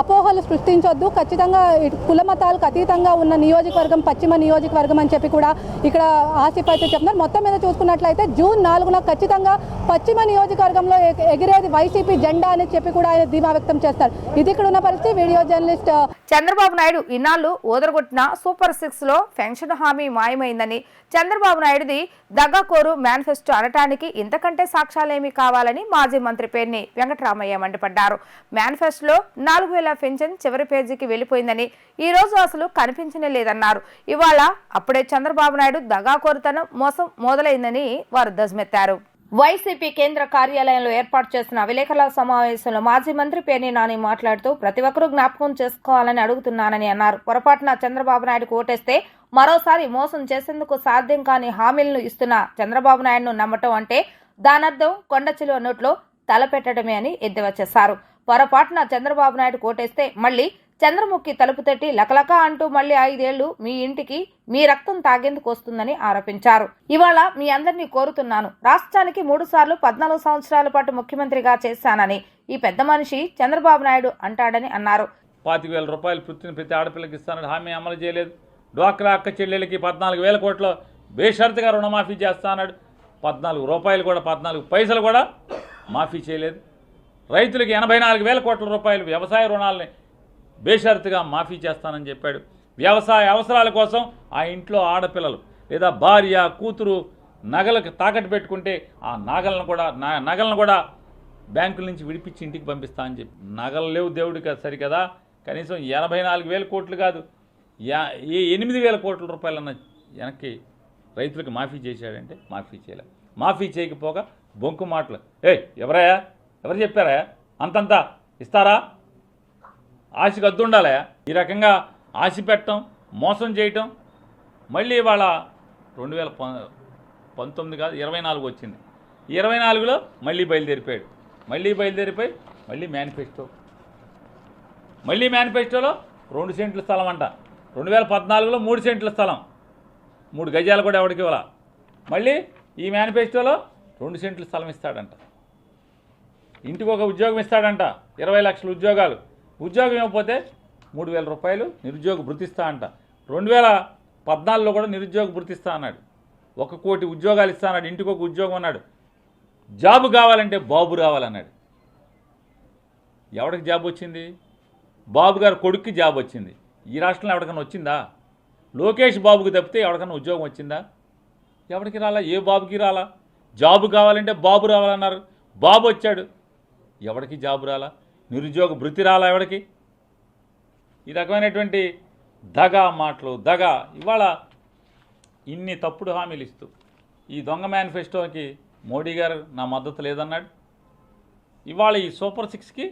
అపోహలు సృష్టించొద్దు, ఖచ్చితంగా ఇటు కుల మతాలకు అతీతంగా ఉన్న నియోజకవర్గం పశ్చిమ నియోజకవర్గం అని చెప్పి కూడా ఇక్కడ ఆసిఫ్ అయితే చెప్తున్నారు. మొత్తం మీద చూసుకున్నట్లయితే జూన్ 4న ఖచ్చితంగా పశ్చిమ నియోజకవర్గంలో ఎగిరేది వైసీపీ జెండా అని చెప్పి కూడా ఆయన ధీమా వ్యక్తం చేస్తారు. ఇది ఇక్కడ ఉన్న పరిస్థితి. వీడియో జర్నలిస్ట్ చంద్రబాబు నాయుడు ఇన్నాళ్లు ఓదరగొట్టిన సూపర్ 6లో పెన్షన్ హామీ మాయమైందని, చంద్రబాబు నాయుడుది దగాకోరు మేనిఫెస్టో అనటానికి ఇంతకంటే సాక్ష్యాలేమీ కావాలని మాజీ మంత్రి పేర్ని వెంకటరామయ్య మండిపడ్డారు. మేనిఫెస్టోలో 4000 పెన్షన్ చివరి పేజీకి వెళ్లిపోయిందని, ఈ రోజు అసలు కనిపించనే లేదన్నారు. ఇవాళ అప్పుడే చంద్రబాబు నాయుడు దగాకోరుతనం మోసం మొదలైందని వారు ధ్వజమెత్తారు. వైసీపీ కేంద్ర కార్యాలయంలో ఏర్పాటు చేసిన విలేకరుల సమావేశంలో మాజీ మంత్రి పేర్ని నాని మాట్లాడుతూ ప్రతి ఒక్కరూ జ్ఞాపకం చేసుకోవాలని అడుగుతున్నానని అన్నారు. పొరపాటున చంద్రబాబు నాయుడుకు ఓటేస్తే మరోసారి మోసం చేసేందుకు సాధ్యం కాని హామీలను ఇస్తున్న చంద్రబాబు నాయుడును నమ్మటం అంటే దానర్థం కొండ చిలువ నోట్లో తలపెట్టడమే అని ఎద్దేవా చేశారు. పొరపాటున చంద్రబాబు నాయుడుకు ఓటేస్తే మళ్లీ చంద్రముఖి తలుపు తట్టి లకలక అంటూ మళ్లీ 5 ఏళ్లు మీ ఇంటికి మీ రక్తం తాగేందుకు వస్తుందని ఆరోపించారు. ఇవాళ మీ అందరినీ కోరుతున్నాను, రాష్ట్రానికి 3 సార్లు 14 సంవత్సరాల పాటు ముఖ్యమంత్రిగా చేశానని ఈ పెద్ద మనిషి చంద్రబాబు నాయుడు అంటాడని అన్నారు. 25,000 రూపాయలు ప్రతి ఆడపిల్లకి ఇస్తానని హామీ అమలు చేయలేదు. డ్వాక్రా అక్క చెల్లెలకి 14,000 కోట్ల బేషరతుగా రుణమాఫీ చేస్తా అన్నాడు. 14 రూపాయలు కూడా 14 పైసలు కూడా మాఫీ చేయలేదు. రైతులకి 84,000 కోట్ల రూపాయలు వ్యవసాయ రుణాలని బేషరతుగా మాఫీ చేస్తానని చెప్పాడు. వ్యవసాయ అవసరాల కోసం ఆ ఇంట్లో ఆడపిల్లలు లేదా భార్య కూతురు నగలకు తాకట్టు పెట్టుకుంటే ఆ నగలను కూడా బ్యాంకుల నుంచి విడిపించి ఇంటికి పంపిస్తా అని చెప్పి, నగలు లేవు దేవుడికి సరికదా, కనీసం 84,000 కోట్లు కాదు 8,000 కోట్ల రూపాయలన్న వెనక్కి రైతులకు మాఫీ చేశాడంటే మాఫీ చేయలే. మాఫీ చేయకపోగా బొంకు మాటలు, ఎవరు చెప్పారా అంతంతా ఇస్తారా, ఆశకు అద్దు ఉండాలా, ఈ రకంగా ఆశ పెట్టడం మోసం చేయటం. మళ్ళీ ఇవాళ 2019 కాదు 24 వచ్చింది. 24లో మళ్ళీ బయలుదేరిపోయాడు. బయలుదేరిపోయి మళ్ళీ మేనిఫెస్టోలో 2 సెంట్ల స్థలం అంట. 2014లో 3 సెంట్ల స్థలం, 3 గజాలు కూడా ఎవరికి ఇవ్వాల. మళ్ళీ ఈ మేనిఫెస్టోలో 2 సెంట్ల స్థలం ఇస్తాడంట. ఇంటికి ఒక ఉద్యోగం ఇస్తాడంట, 20 లక్షల ఉద్యోగాలు. ఉద్యోగం ఇవ్వకపోతే 3,000 రూపాయలు నిరుద్యోగ భృతిస్తా అంట. 2014లో కూడా నిరుద్యోగ భృతిస్తా అన్నాడు. 1 కోటి ఉద్యోగాలు ఇస్తా అన్నాడు. ఇంటికి ఒక ఉద్యోగం అన్నాడు. జాబు కావాలంటే బాబు రావాలన్నాడు. ఎవరికి జాబ్ వచ్చింది? బాబు గారు కొడుక్కి జాబ్ వచ్చింది. ఈ రాష్ట్రంలో ఎవరికైనా వచ్చిందా? లోకేష్ బాబుకి తప్పితే ఎవరికైనా ఉద్యోగం వచ్చిందా? ఎవరికి రాలా, ఏ బాబుకి రాలా. జాబు కావాలంటే బాబు రావాలన్నారు, బాబు వచ్చాడు, ఎవరికి జాబు రాలా. నిరుద్యోగ భృతి రాలా ఎవరికి. ఈ రకమైనటువంటి దగా మాటలు ఇవాళ ఇన్ని తప్పుడు హామీలు ఇస్తూ ఈ దొంగ మేనిఫెస్టోకి మోడీ గారు నా మద్దతు లేదన్నాడు. ఇవాళ ఈ సూపర్ 6కి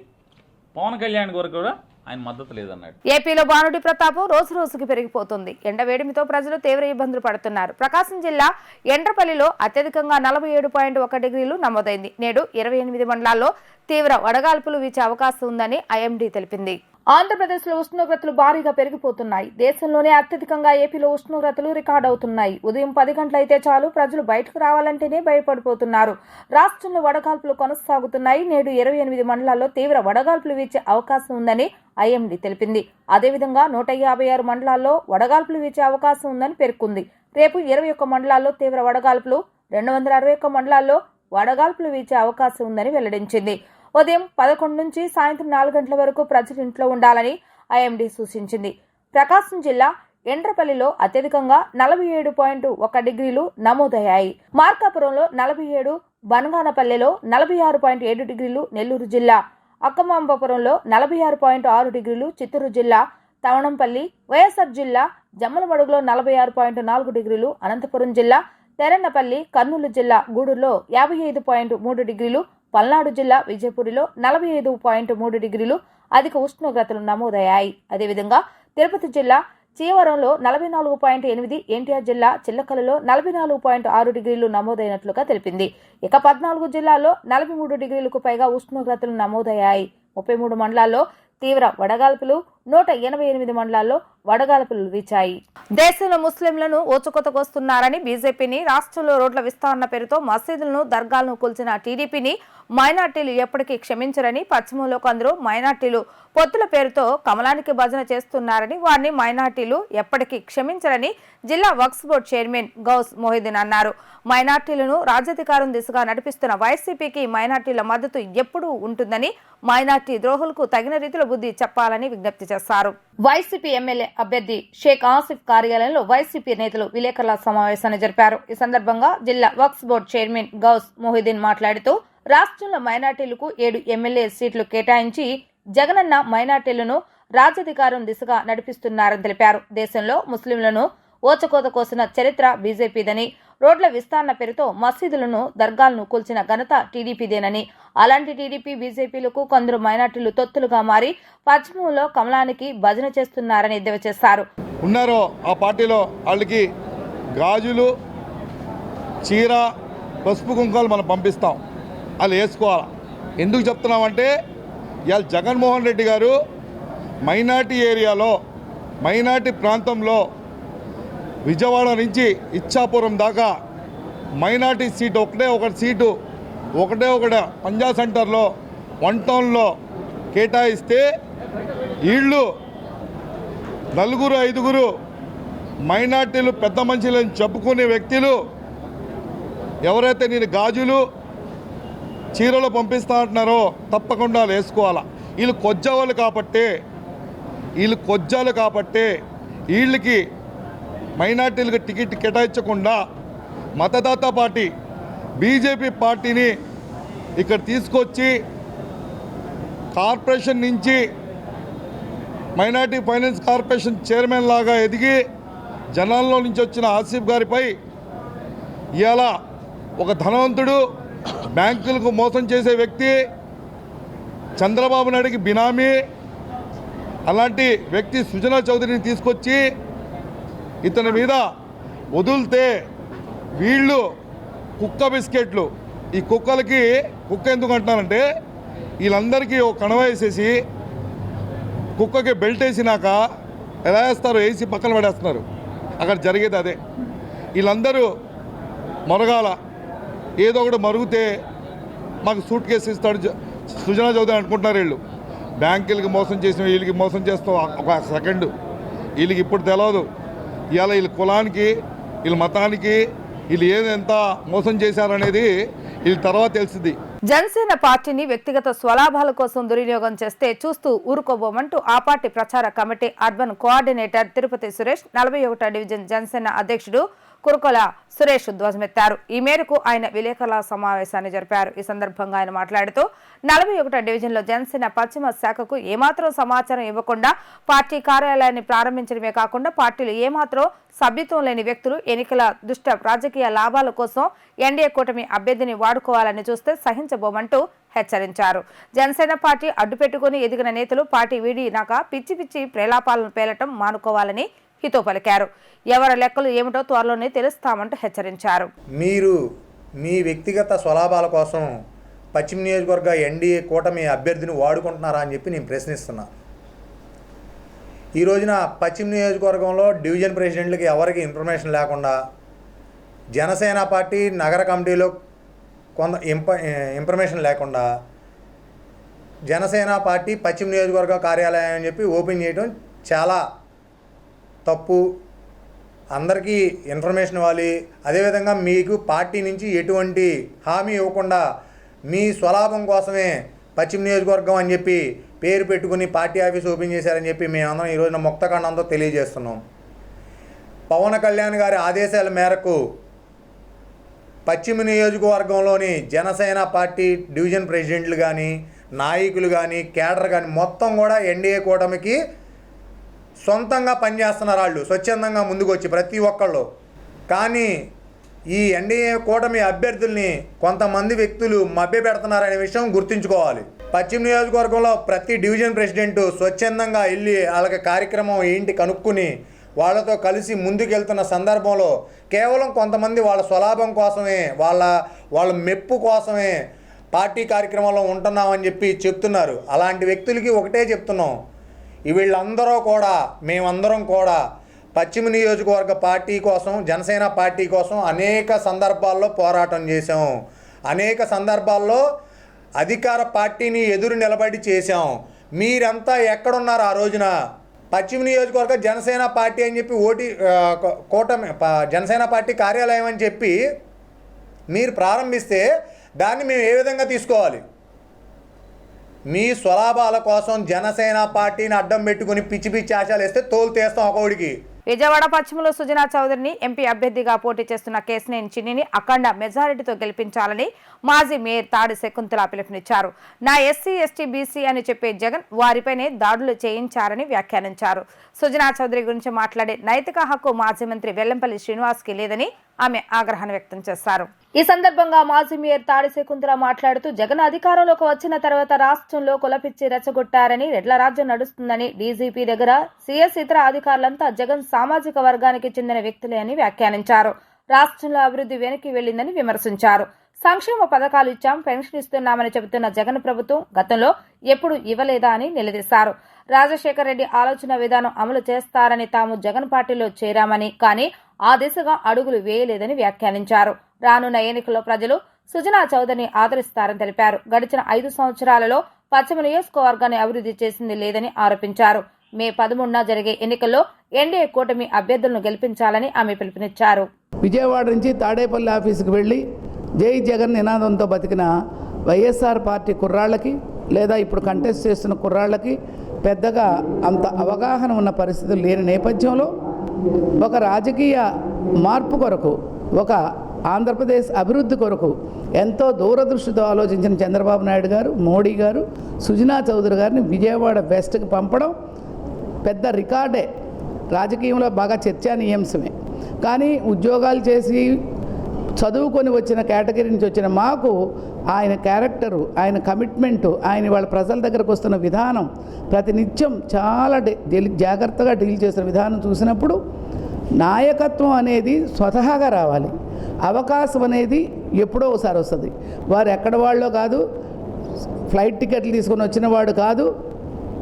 పవన్ కళ్యాణ్ గారు కూడా ఆయన మద్దతు లేదన్నాడు. ఏపీలో బాణుడి ప్రతాపం రోజు రోజుకి పెరిగిపోతుంది. ఎండవేడిమితో ప్రజలు తీవ్ర ఇబ్బందులు పడుతున్నారు. ప్రకాశం జిల్లా ఎండ్రపల్లిలో అత్యధికంగా 47.1 డిగ్రీలు నమోదైంది. నేడు 28 మండలాల్లో తీవ్ర వడగాల్పులు వీచే అవకాశం ఉందని ఐఎండీ తెలిపింది. ఆంధ్రప్రదేశ్లో ఉష్ణోగ్రతలు భారీగా పెరిగిపోతున్నాయి. దేశంలోనే అత్యధికంగా ఏపీలో ఉష్ణోగ్రతలు రికార్డు అవుతున్నాయి. ఉదయం 10 గంటలైతే చాలు ప్రజలు బయటకు రావాలంటేనే భయపడిపోతున్నారు. రాష్ట్రంలో వడగాల్పులు కొనసాగుతున్నాయి. నేడు 28 మండలాల్లో తీవ్ర వడగాల్పులు వీచే అవకాశం ఉందని ఐఎండీ తెలిపింది. అదేవిధంగా 156 మండలాల్లో వడగాల్పులు వీచే అవకాశం ఉందని పేర్కొంది. రేపు 21 మండలాల్లో తీవ్ర వడగాల్పులు, 261 మండలాల్లో వడగాల్పులు వీచే అవకాశం ఉందని వెల్లడించింది. ఉదయం 11 నుంచి సాయంత్రం 4 గంటల వరకు ప్రజలు ఇంట్లో ఉండాలని ఐఎండీ సూచించింది. ప్రకాశం జిల్లా ఎండ్రపల్లిలో అత్యధికంగా 47.1 డిగ్రీలు నమోదయ్యాయి. మార్కాపురంలో 47, బనగానపల్లెలో 46.7 డిగ్రీలు, నెల్లూరు జిల్లా అక్కమాంబపురంలో 46.6 డిగ్రీలు, చిత్తూరు జిల్లా తవణంపల్లి, వైఎస్ఆర్ జిల్లా జమ్మలమడుగులో 46.4 డిగ్రీలు, అనంతపురం జిల్లా తెరన్నపల్లి, కర్నూలు జిల్లా గూడూరులో 55.3 డిగ్రీలు, పల్నాడు జిల్లా విజయపూరిలో 45.3 డిగ్రీలు అధిక ఉష్ణోగ్రతలు నమోదయ్యాయి. అదేవిధంగా తిరుపతి జిల్లా చీవరంలో 44.8, ఎన్టీఆర్ జిల్లా చిల్లకలలో 44.6 డిగ్రీలు నమోదైనట్లుగా తెలిపింది. ఇక 14 జిల్లాల్లో 43 డిగ్రీలకు పైగా ఉష్ణోగ్రతలు నమోదయ్యాయి. 33 మండలాల్లో తీవ్ర వడగాల్పులు, 188 మండలాల్లో వడగాల్పులు వీచాయి. దేశంలో ముస్లింలను ఊచకొతకొస్తున్నారని బీజేపీని, రాష్ట్రంలో రోడ్ల విస్తరణ పేరుతో మసీదులను, దర్గాలను కూల్చిన టీడీపీని మైనార్టీలు ఎప్పటికీ క్షమించరని, పశ్చిమంలో కొందరు మైనార్టీలు పొత్తుల పేరుతో కమలానికి భజన చేస్తున్నారని, వారిని మైనార్టీలు ఎప్పటికీ క్షమించరని జిల్లా వక్ఫ్ బోర్డు చైర్మన్ గౌస్ మొహిద్దీన్ అన్నారు. మైనార్టీలను రాజ్యాధికారం దిశగా నడిపిస్తున్న వైసీపీకి మైనార్టీల మద్దతు ఎప్పుడూ ఉంటుందని, మైనార్టీ ద్రోహులకు తగిన రీతిలో బుద్ధి చెప్పాలని విజ్ఞప్తి చేశారు. వైసీపీ ఎమ్మెల్యే అభ్యర్థి షేక్ ఆసిఫ్ కార్యాలయంలో వైసీపీ నేతలు విలేకరుల సమావేశాన్ని జరిపారు. ఈ సందర్భంగా జిల్లా వక్ఫ్ బోర్డు చైర్మన్ గౌస్ మొహిద్దీన్ మాట్లాడుతూ రాష్ట్రంలో మైనార్టీలకు 7 ఎమ్మెల్యే సీట్లు కేటాయించి జగనన్న మైనార్టీలను రాజ్యాధికారం దిశగా నడిపిస్తున్నారని తెలిపారు. దేశంలో ముస్లింలను ఓచకోత కోసిన చరిత్ర బీజేపీదని, రోడ్ల విస్తరణ పేరుతో మసీదులను, దర్గాలను కూల్చిన ఘనత టీడీపీదేనని, అలాంటి టీడీపీ, బీజేపీలకు కొందరు మైనార్టీలు తొత్తులుగా మారి పశ్చిమంలో కమలానికి భజన చేస్తున్నారని ఎద్దేవా చేశారు. ఉన్నారో ఆ పార్టీలో వాళ్ళకి గాజులు, చీర, పసుపు కుంకాలు మనం పంపిస్తాం, వాళ్ళు వేసుకోవాలి. ఎందుకు చెప్తున్నామంటే ఇవాళ జగన్మోహన్ రెడ్డి గారు మైనార్టీ ఏరియాలో, మైనార్టీ ప్రాంతంలో విజయవాడ నుంచి ఇచ్చాపురం దాకా మైనార్టీ సీటు ఒకటే పంజా సెంటర్లో 1 టౌన్లో కేటాయిస్తే వీళ్ళు 4-5 మైనార్టీలు పెద్ద మనుషులని చెప్పుకునే వ్యక్తులు ఎవరైతే నేను గాజులు, చీరలు పంపిస్తా అంటున్నారో తప్పకుండా వేసుకోవాలా. వీళ్ళు కొజ్జాలు కాబట్టి వీళ్ళకి మైనార్టీలకు టికెట్ కేటాయించకుండా మతదాత పార్టీ బీజేపీ పార్టీని ఇక్కడ తీసుకొచ్చి కార్పొరేషన్ నుంచి మైనార్టీ ఫైనాన్స్ కార్పొరేషన్ చైర్మన్ లాగా ఎదిగి జనాల్లో నుంచి వచ్చిన ఆసిఫ్ గారిపై ఇవాళ ఒక ధనవంతుడు, బ్యాంకులకు మోసం చేసే వ్యక్తి, చంద్రబాబు నాయుడికి బినామీ, అలాంటి వ్యక్తి సుజనా చౌదరిని తీసుకొచ్చి ఇతని మీద వదిలితే వీళ్ళు కుక్క బిస్కెట్లు, ఈ కుక్కలకి కుక్క ఎందుకు అంటున్నారంటే వీళ్ళందరికీ ఒక కణవ వేసేసి కుక్కకి బెల్ట్ వేసినాక ఎలా వేస్తారు, వేసి పక్కన పడేస్తున్నారు. అక్కడ జరిగేది అదే. వీళ్ళందరూ మరగాల, ఏదో ఒకటి మరుగుతే మాకు సూట్ కేసు ఇస్తాడు సుజనా చౌదరి అనుకుంటున్నారు. వీళ్ళు బ్యాంకులకి మోసం చేసిన వీళ్ళకి మోసం చేస్తాం ఒక సెకండ్. వీళ్ళకి ఇప్పుడు తెలియదు ఇవాళ వీళ్ళ కులానికి, వీళ్ళ మతానికి వీళ్ళు ఎంత మోసం చేశారనేది వీళ్ళ తర్వాత తెలిసింది. జనసేన పార్టీని వ్యక్తిగత స్వలాభాల కోసం దుర్వినియోగం చేస్తే చూస్తూ ఊరుకోబోమంటూ ఆ పార్టీ ప్రచార committee urban coordinator Tirupati Suresh, 41వ డివిజన్ జనసేన అధ్యక్షుడు కురుకొల సురేష్ ధ్వజమెత్తారు. ఈ మేరకు ఆయన విలేకరుల సమావేశాన్ని జరిపారు. ఈ సందర్భంగా ఆయన మాట్లాడుతూ 41వ డివిజన్లో జనసేన పశ్చిమ శాఖకు ఏమాత్రం సమాచారం ఇవ్వకుండా పార్టీ కార్యాలయాన్ని ప్రారంభించడమే కాకుండా పార్టీలు ఏమాత్రం సభ్యత్వం లేని వ్యక్తులు ఎన్నికల దుష్ట రాజకీయ లాభాల కోసం ఎన్డీఏ కూటమి అభ్యర్థిని వాడుకోవాలని చూస్తే సహించబోమంటూ హెచ్చరించారు. జనసేన పార్టీ అడ్డుపెట్టుకుని ఎదిగిన నేతలు పార్టీ వీడినాక పిచ్చి పిచ్చి ప్రేలాపాలను పేలటం మానుకోవాలని హితో పలికారు. ఎవరి లెక్కలు ఏమిటో త్వరలోనే తెలుస్తామంటూ హెచ్చరించారు. మీరు మీ వ్యక్తిగత స్వలాభాల కోసం పశ్చిమ నియోజకవర్గ ఎన్డీఏ కూటమి అభ్యర్థిని వాడుకుంటున్నారా అని చెప్పి నేను ప్రశ్నిస్తున్నా. ఈ రోజున పశ్చిమ నియోజకవర్గంలో డివిజన్ ప్రెసిడెంట్లకి ఎవరికి ఇన్ఫర్మేషన్ లేకుండా జనసేన పార్టీ నగర కమిటీలో కొంత ఇన్ఫర్మేషన్ లేకుండా జనసేన పార్టీ పశ్చిమ నియోజకవర్గ కార్యాలయం అని చెప్పి ఓపెన్ చేయడం చాలా తప్పు. అందరికీ ఇన్ఫర్మేషన్ ఇవ్వాలి. అదేవిధంగా మీకు పార్టీ నుంచి ఎటువంటి హామీ ఇవ్వకుండా మీ స్వలాభం కోసమే పశ్చిమ నియోజకవర్గం అని చెప్పి పేరు పెట్టుకుని పార్టీ ఆఫీస్ ఓపెన్ చేశారని చెప్పి మేమందరం ఈ రోజున ముక్తఖండంతో తెలియజేస్తున్నాం. పవన్ కళ్యాణ్ గారి ఆదేశాల మేరకు పశ్చిమ నియోజకవర్గంలోని జనసేన పార్టీ డివిజన్ ప్రెసిడెంట్లు కానీ నాయకులు కానీ కేడర్ కానీ మొత్తం కూడా ఎన్డీఏ కూటమికి సొంతంగా పనిచేస్తున్నారు. వాళ్ళు స్వచ్ఛందంగా ముందుకు వచ్చి ప్రతి ఒక్కళ్ళు. కానీ ఈ ఎన్డీఏ కూటమి అభ్యర్థుల్ని కొంతమంది వ్యక్తులు మభ్యపెడుతున్నారనే విషయం గుర్తుంచుకోవాలి. పశ్చిమ నియోజకవర్గంలో ప్రతి డివిజన్ ప్రెసిడెంట్ స్వచ్ఛందంగా వెళ్ళి వాళ్ళకి కార్యక్రమం ఏంటి కనుక్కుని వాళ్ళతో కలిసి ముందుకెళ్తున్న సందర్భంలో కేవలం కొంతమంది వాళ్ళ స్వలాభం కోసమే వాళ్ళ మెప్పు కోసమే పార్టీ కార్యక్రమంలో ఉంటున్నామని చెప్పి చెప్తున్నారు. అలాంటి వ్యక్తులకి ఒకటే చెప్తున్నాం, వీళ్ళందరూ కూడా మేమందరం కూడా పశ్చిమ నియోజకవర్గ పార్టీ కోసం జనసేన పార్టీ కోసం అనేక సందర్భాల్లో పోరాటం చేశాం. అనేక సందర్భాల్లో అధికార పార్టీని ఎదురు నిలబడి చేశాం. మీరంతా ఎక్కడున్నారు? ఆ రోజున పశ్చిమ నియోజకవర్గ జనసేన పార్టీ అని చెప్పి కూటమి జనసేన పార్టీ కార్యాలయం అని చెప్పి మీరు ప్రారంభిస్తే దాన్ని మేము ఏ విధంగా తీసుకోవాలి? మీ స్వలాభాల కోసం జనసేన పార్టీని అడ్డం పెట్టుకుని పిచ్చి పిచ్చి ఆశలు వేస్తే తోలు తీస్తాం ఒకడికి. విజయవాడ పశ్చిమలో సుజనా చౌదరిని ఎంపీ అభ్యర్థిగా పోటీ చేస్తున్న కేశినేని చిన్నిని అఖండ మెజారిటీతో గెలిపించాలని మాజీ మేయర్ తాడి శకుంతల పిలుపునిచ్చారు. నా ఎస్సీ ఎస్టీ బీసీ అని చెప్పే జగన్ వారిపైనే దాడులు చేయించారని వ్యాఖ్యానించారు. సుజనా చౌదరి గురించి మాట్లాడే నైతిక హక్కు మాజీ మంత్రి వెల్లంపల్లి శ్రీనివాస్కి లేదని ఆమె ఆగ్రహాన్ని వ్యక్తం చేశారు. ఈ సందర్భంగా మాజీ మేయర్ తాడి శకుంతల మాట్లాడుతూ జగన్ అధికారంలోకి వచ్చిన తర్వాత రాష్ట్రంలో కులపిచ్చి రెచ్చగొట్టారని, రెడ్ల రాజ్యం నడుస్తుందని, డీజీపీ దగ్గర సీఎస్ ఇతర అధికారులంతా జగన్ సామాజిక వర్గానికి చెందిన వ్యక్తులే అని వ్యాఖ్యానించారు. రాష్ట్రంలో అభివృద్ధి వెనక్కి వెళ్లిందని విమర్శించారు. సంక్షేమ పథకాలు ఇచ్చాం, పెన్షన్ ఇస్తున్నామని చెబుతున్న జగన్ ప్రభుత్వం గతంలో ఎప్పుడు ఇవ్వలేదా అని నిలదీశారు. రాజశేఖర రెడ్డి ఆలోచన విధానం అమలు చేస్తారని తాము జగన్ పార్టీలో చేరామని, కానీ ఆ దిశగా అడుగులు వేయలేదని వ్యాఖ్యానించారు. రానున్న ఎన్నికల్లో ప్రజలు సుజనా చౌదరిని ఆదరిస్తారని తెలిపారు. గడిచిన 5 సంవత్సరాలలో పశ్చిమ నియోజకవర్గాన్ని అభివృద్ధి చేసింది లేదని ఆరోపించారు. మే 13న జరిగే ఎన్నికల్లో ఎన్డీఏ కూటమి అభ్యర్థులను గెలిపించాలని ఆమె పిలుపునిచ్చారు. విజయవాడ నుంచి తాడేపల్లి ఆఫీసుకు వెళ్లి జై జగన్ నినాదంతో బతికిన వైఎస్ఆర్ పార్టీ కుర్రాళ్ళకి లేదా ఇప్పుడు కంటెస్ట్ చేస్తున్న కుర్రాళ్ళకి పెద్దగా అంత అవగాహన ఉన్న పరిస్థితులు లేని నేపథ్యంలో ఒక రాజకీయ మార్పు కొరకు, ఒక ఆంధ్రప్రదేశ్ అభివృద్ధి కొరకు ఎంతో దూరదృష్టితో ఆలోచించిన చంద్రబాబు నాయుడు గారు, మోడీ గారు సుజనా చౌదరి గారిని విజయవాడ వెస్ట్కి పంపడం పెద్ద రికార్డే. రాజకీయంలో బాగా చర్చానీయాంశమే. కానీ ఉద్యోగాలు చేసి చదువుకొని వచ్చిన కేటగిరీ నుంచి వచ్చిన మాకు ఆయన క్యారెక్టరు, ఆయన కమిట్మెంటు, ఆయన వాళ్ళ ప్రజల దగ్గరకు వస్తున్న విధానం, ప్రతినిత్యం చాలా జాగ్రత్తగా డీల్ చేస్తున్న విధానం చూసినప్పుడు నాయకత్వం అనేది స్వతహాగా రావాలి. అవకాశం అనేది ఎప్పుడో ఒకసారి వస్తుంది. వారు ఎక్కడ వాళ్ళో కాదు, ఫ్లైట్ టికెట్లు తీసుకొని వచ్చిన వాడు కాదు.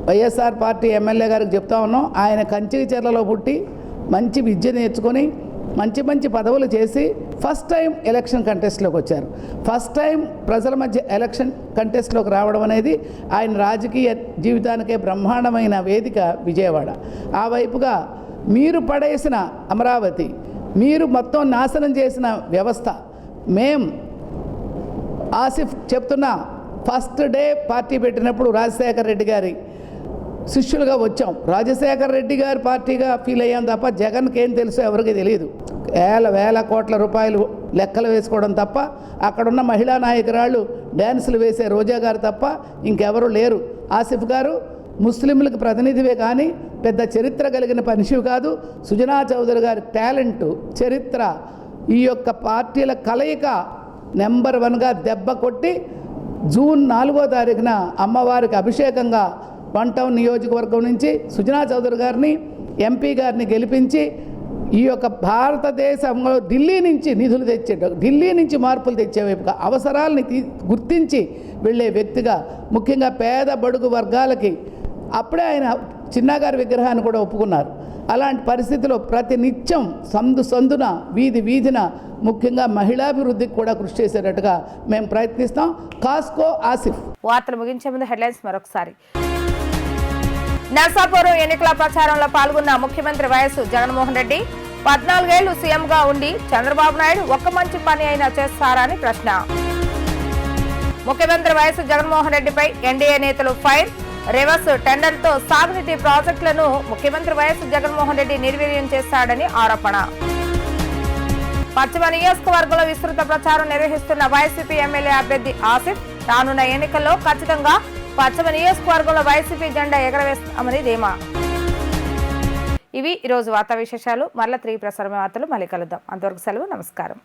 వైఎస్ఆర్ పార్టీ ఎమ్మెల్యే గారికి చెప్తా ఉన్నాం, ఆయన కంచిచర్లలో పుట్టి మంచి విద్య నేర్చుకొని మంచి మంచి పదవులు చేసి ఫస్ట్ టైం ఎలక్షన్ కంటెస్ట్లోకి వచ్చారు. ఫస్ట్ టైం ప్రజల మధ్య ఎలక్షన్ కంటెస్ట్లోకి రావడం అనేది ఆయన రాజకీయ జీవితానికే బ్రహ్మాండమైన వేదిక విజయవాడ. ఆ వైపుగా మీరు పడేసిన అమరావతి, మీరు మొత్తం నాశనం చేసిన వ్యవస్థ, మేం ఆసిఫ్ చెప్తున్నా ఫస్ట్ డే పార్టీ పెట్టినప్పుడు రాజశేఖర రెడ్డి గారి శిష్యులుగా వచ్చాం. రాజశేఖర రెడ్డి గారి పార్టీగా ఫీల్ అయ్యాం తప్ప జగన్కి ఏం తెలుసో ఎవరికి తెలియదు. వేల కోట్ల రూపాయలు లెక్కలు వేసుకోవడం తప్ప, అక్కడున్న మహిళా నాయకురాళ్ళు డ్యాన్సులు వేసే రోజా గారు తప్ప ఇంకెవరు లేరు. ఆసిఫ్ గారు ముస్లింలకు ప్రతినిధివే కానీ పెద్ద చరిత్ర కలిగిన మనిషివి కాదు. సుజనా చౌదరి గారి టాలెంటు, చరిత్ర, ఈ యొక్క పార్టీల కలయిక నెంబర్ 1గా దెబ్బ కొట్టి జూన్ 4వ తారీఖున అమ్మవారికి అభిషేకంగా 1 టౌన్ నియోజకవర్గం నుంచి సుజనా చౌదరి గారిని, ఎంపీ గారిని గెలిపించి ఈ యొక్క భారతదేశంలో ఢిల్లీ నుంచి నిధులు ఢిల్లీ నుంచి మార్పులు తెచ్చే వైపుగా అవసరాలని గుర్తించి వెళ్ళే వ్యక్తిగా, ముఖ్యంగా పేద బడుగు వర్గాలకి అప్పుడే ఆయన చిన్నగారి విగ్రహాన్ని కూడా ఒప్పుకున్నారు. అలాంటి పరిస్థితిలో ప్రతి నిత్యం సందున వీధిన ముఖ్యంగా మహిళాభివృద్ధికి కూడా కృషి చేసేటట్టుగా మేము ప్రయత్నిస్తాం. కాస్కో ఆసిఫ్. వార్తలు ముగించే ముందు హెడ్లైన్స్ మరొకసారి. నర్సాపురం ఎన్నికల ప్రచారంలో పాల్గొన్న ముఖ్యమంత్రి వైఎస్ జగన్మోహన్ రెడ్డి 14 ఏళ్లు సీఎంగా ఉండి చంద్రబాబు నాయుడు ఒక్క మంచి పని అయినా చేస్తారని ప్రశ్న. ముఖ్యమంత్రి వైఎస్ జగన్మోహన్ రెడ్డిపై ఎన్డీఏ నేతలు ఫైర్. రివర్స్ టెండర్తో సాగునీటి ప్రాజెక్టులను ముఖ్యమంత్రి వైఎస్ జగన్మోహన్ రెడ్డి నిర్వీర్యం చేశాడని ఆరోపణ. పశ్చిమ నియోజకవర్గంలో విస్తృత ప్రచారం నిర్వహిస్తున్న వైసీపీ ఎమ్మెల్యే అభ్యర్థి ఆసిఫ్ రానున్న ఎన్నికల్లో ఖచ్చితంగా పశ్చిమ నియోజకవర్గంలో వైసీపీ జెండా ఎగరవేస్తామని ధీమా. ఇవి ఈరోజు వార్తా విశేషాలు. మరలా 3 ప్రసారమే వార్తలు మళ్ళీ కలుద్దాం. అంతవరకు సెలవు. నమస్కారం.